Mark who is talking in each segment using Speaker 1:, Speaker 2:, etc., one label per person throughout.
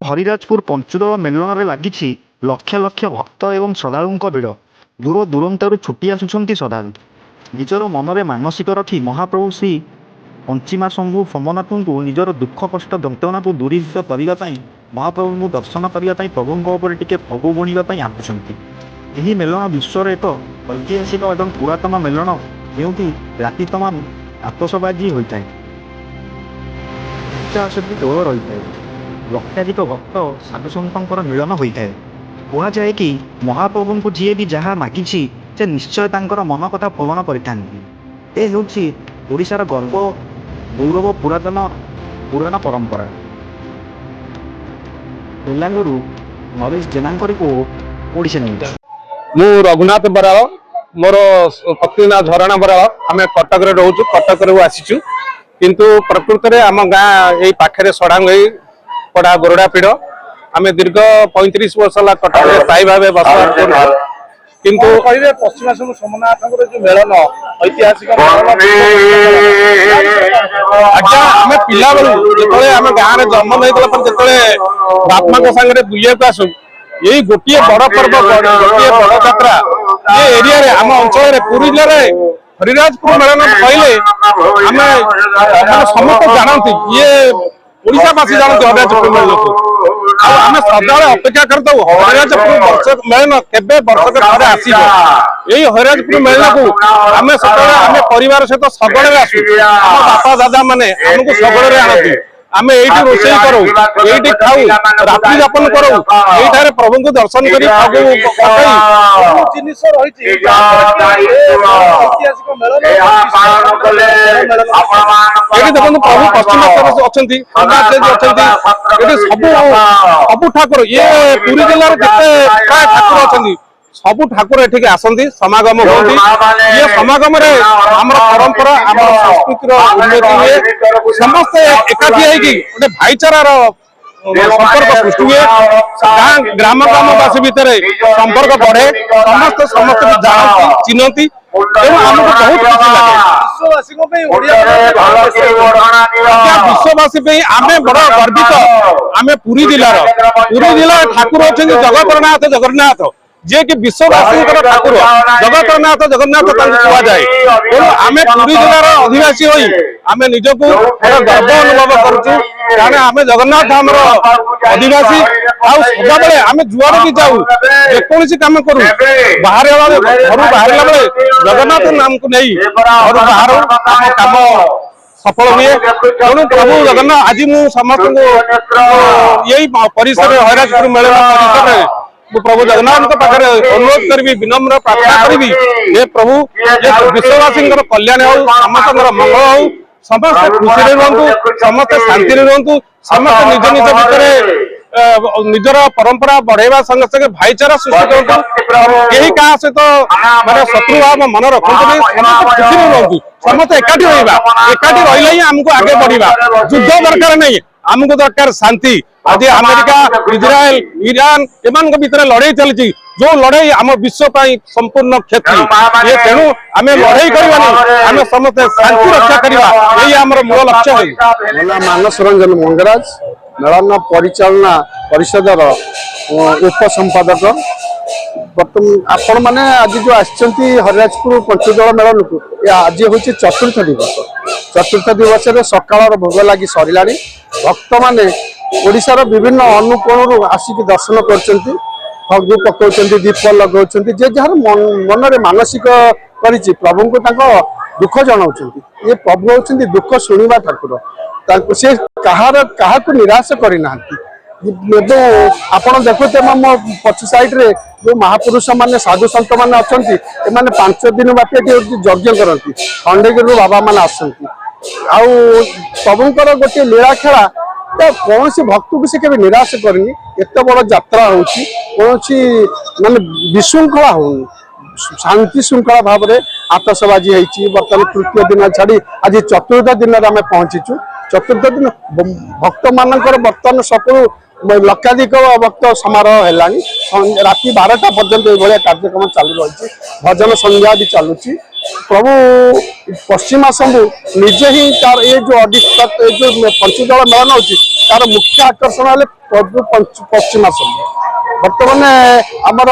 Speaker 1: हरिराजपुर पंचुदल melon में लगी लक्ष लक्ष भक्त एवं श्रद्धालुं भिड़ दूर दूरांतर छुटी आसुंच श्रद्धालु निजर मन में मानसिक रखी महाप्रभु श्री पंचीमा शंभु सोमनाथ को निजर दुख कष्ट यंत्रणा को दूरीभूत करने महाप्रभु दर्शन करने प्रभुं टे भोग बुणवाई आसुँच। यह मेलन विश्वर एक ऐतिहासिक और पुरातन मेलन जो राति तमाम आतसबाजी होता है दौड़ रही है लक्षाधिक भक्त साधुसंतर मिलन होता है। कहुए कि महाप्रभु को जी भी जहाँ मागी से निश्चय तांकर मन कथा पूरण करिशार गर्व गौरव पुराण परंपरा। बेलांगुरु नरेश जेना रिपोर्ट ओडिशा न्यूज।
Speaker 2: मु रघुनाथ बराल मोर पत्नी ना झरणा बराल आम कटक रोचु कटक आसीचु किंतु प्रकृत में आम गाँ यही पाखे सड़ांगई पड़ा गोरडा पीड़ आम दीर्घ 35 वर्ष कटक स्थायी भाव बसवास कर किंतु
Speaker 3: पश्चिमा सोमनाथ जो मेलन ऐतिहासिक
Speaker 2: आज्ञा आम पिला बेलू जो आम गाँव में जन्म नहीं जो बापमा को सांगे बुलाक आसू यही गोटे बड़ पर्व गोटे बड़ यात्रा ये एरिया आम अंचल पुरी जिले में हरिराजपुर मेलन कहले आम समस्त जानती ये ओडावासी जानते हरिराजपुर मेलन को आम सदा अपेक्षा करता हरिराजपुर मेलन केबे वर्षक थे आसो यही हरिराजपुर मेलन को आम सब परिवार सहित शगड़े आसू बापा दादा मैंने आमको शगड़े आनती आम ये रोषे करूँ ये खाऊ रात्रि यापन करूँ ये प्रभु को दर्शन कर देखो प्रभु पश्चिम अच्छा सब ठाकुर ये पुरी जिले प्राय ठाकुर अच्छा सबु ठाकुर एठिक आसती समागम होती ये समागम आम परंपरा आम संस्कृतिर उन्नति हुए समस्ते एकाठी गोटे भाईचारार संपर्क सृष्टि हुए ग्राम ग्रामवासी भितर संपर्क बढ़े समस्त समस्त जानती चिन्हती तेणु आमको बहुत खुशी लगे विश्ववासी आम बड़ गर्वित आम पुरी जिला ठाकुर अच्छा जगतरनाथ जगन्नाथ जे कि विश्ववासी ठाकुर जगतरनाथ जगन्नाथ कहुए तेणु आम पुरी जिलार अधिवासी हो आम निजक गर्व अनुभव करुँ आम जगन्नाथ आम अधिवासी आदा बेले आम जुआड़ भी जाऊ जेकोसी कम करूँ बाहर घर बाहर बेले जगन्नाथ नाम को नहीं घर बाहर आम कम सफल हुए तेणु प्रभु जगन्नाथ आज मु समस्त यही परिसर हरिराजपुर मेलन परिसर प्रभु जगन्नाथ पाखे अनुरोध करी विनम्र प्रार्थना करी ये प्रभु विश्ववासी कल्याण हो समस्त मंगल हो समस्त खुशी रुहतु समस्त शांति रुहतु समस्त निज निज भितर निजर परंपरा बढ़ेवा संगे संगे भाईचारा सृष्टि करूँ यही क्या सहित माने शत्रु भाव मन रखुनी समस्त खुशी रुहतु समस्त एकाठी एकाठी रही ही आमको आगे बढ़ा युद्ध दरकार नहीं आमको दरकार शांति आज अमेरिका इज्राएल ईरान एमान भितर लड़ाई चली जो लड़ाई आम विश्व संपूर्ण क्षति ये तेणु आम लड़ाई करवानी समस्त शांति रक्षा करवा यही आम मूल लक्ष्य है।
Speaker 3: मानस रंजन मंगराज मेलन परिचालना परिषदर उपसंपादक बर्तमान आपण मैंने आज जो आसचंती हरिराजपुर पंचदल मेलन को आज हूँ चतुर्थ दिवस सकाल भोग लगी सरला भक्त माने ओडिशार विभिन्न अनुकोण आसिक दर्शन कर फगु पकाउछन्ति दीप लगाउछन्ति जे जहाँ मन में मानसिक करिछि प्रभु को दुख जनाउछन्ति ये प्रभु होउछन्ति दुख शुणिबा ठाकुर से कहा निराश करना आपण देखुते मो पछ साइड रे जो महापुरुष माने साधु संत माने अछन्ति एमाने 5 दिन बाटे यज्ञ करती खंडगिरी बाबा माने आसछन्ति आउ प्रभुंकर गोटे लीला खेला तो कौन सी भक्त को से निराश करनी एत बड़ यात्रा होची कौन सी माने विशृंखला होनी शांति श्रृंखला भाव में आतसबाजी होती बर्तमान तृतीय दिन छाड़ी आज चतुर्थ दिन आम पहुंचीचु चतुर्थ दिन भक्त मानकर बर्तमान सकू लक्षाधिक भक्त समारोह है राति 12टा पर्यंत ये कार्यक्रम चालू रही भजन संध्या भी चलुची प्रभु पश्चिमा शंभु निजे ही तार ये जो जो पंचदल मेलन होची तार मुख्य आकर्षण है प्रभु पश्चिमा शंभु बर्तमान आमर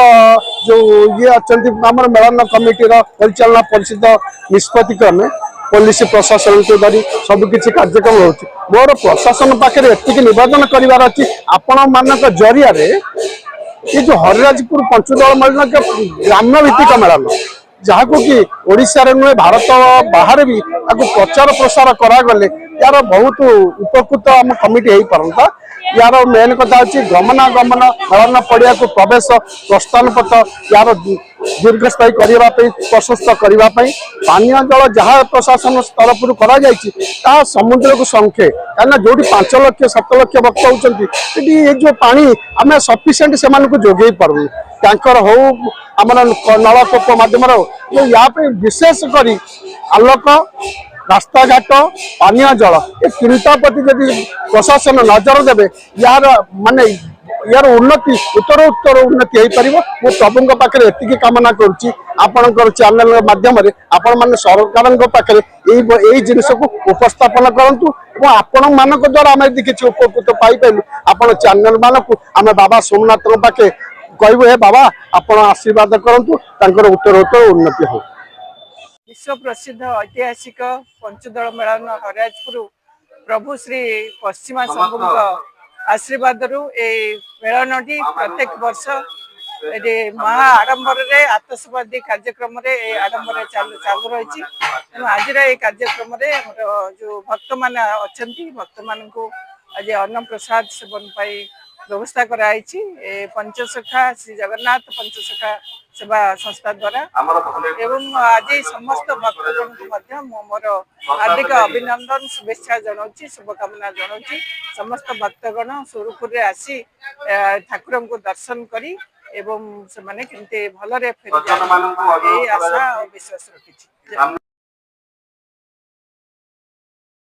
Speaker 3: जो ये अच्छा मेलन कमिटी परिचालना परिषद निष्पत्ति क्रमे पुलिस प्रशासन को धरी सबकि कार्यक्रम हो मोर प्रशासन पाखे एति नवेदन करार अच्छी आपण मान जरिया ये जो हरिराजपुर पंचदल मेलन ग्राम्य भित्तिक मेलन जहाँ कि ओडिशा रे नुहे भारत बाहर भी प्रचार प्रसार करागले यार बहुत उपकृत आम कमिटी हो पारता यार मेन कथा अच्छी गमनागमन मेलन पड़िया को प्रवेश प्रस्थान पथ यार दीर्घस्थायी करने प्रशस्त करने पानीय जल जहाँ प्रशासन तरफ करा समुद्र को संख्ये कहीं जो 5 लाख 7 लाख भक्त होती ये जो पानी आम सफिसीयंट से जोगे पार्नु टैंकर हो आमर नलकूप मध्यम या विशेष कर आलोक रास्ता घाट पानीय जल ये तीनटा प्रति जब प्रशासन नजर देवे यार माने यार उन्नति उत्तर उत्तर उन्नति हो पार मु प्रभु पाखे एति कामना करुच्ची आपणकर चैनल माध्यम आपण मैंने सरकार पाखे यही जिनस को उपस्थापन करूँ आपण मान द्वारा आम यदि किसी उपकृत पाइलु आपण चैनल मान को आम बाबा सोमनाथ पाखे कहबू हे बाबा आपण आशीर्वाद करूँ उत्तर उत्तर उन्नति हो।
Speaker 4: विश्व प्रसिद्ध ऐतिहासिक पंचदल मेलन हरिराजपुर प्रभु श्री पश्चिमा शंभु आशीर्वाद मेलनटी प्रत्येक वर्ष ये महा आडंबर आतशबादी कार्यक्रम आडंबर चालू रही आज कार्यक्रम जो भक्त मान अच्छा भक्त मान आज अन्न प्रसाद सेवन व्यवस्था कराई पंचसखा श्री जगन्नाथ पंचसखा सेवा संस्था द्वारा एवं आज समस्त भक्तजन को मोर हार्दिक अभिनंदन शुभेच्छा जनाऊँ शुभकामना जनाऊँ समस्त भक्तगण सुरुखुरे आसी ठाकुर को दर्शन करी एवं से माने केमते भलरे फेरी आशा और विश्वास रखी।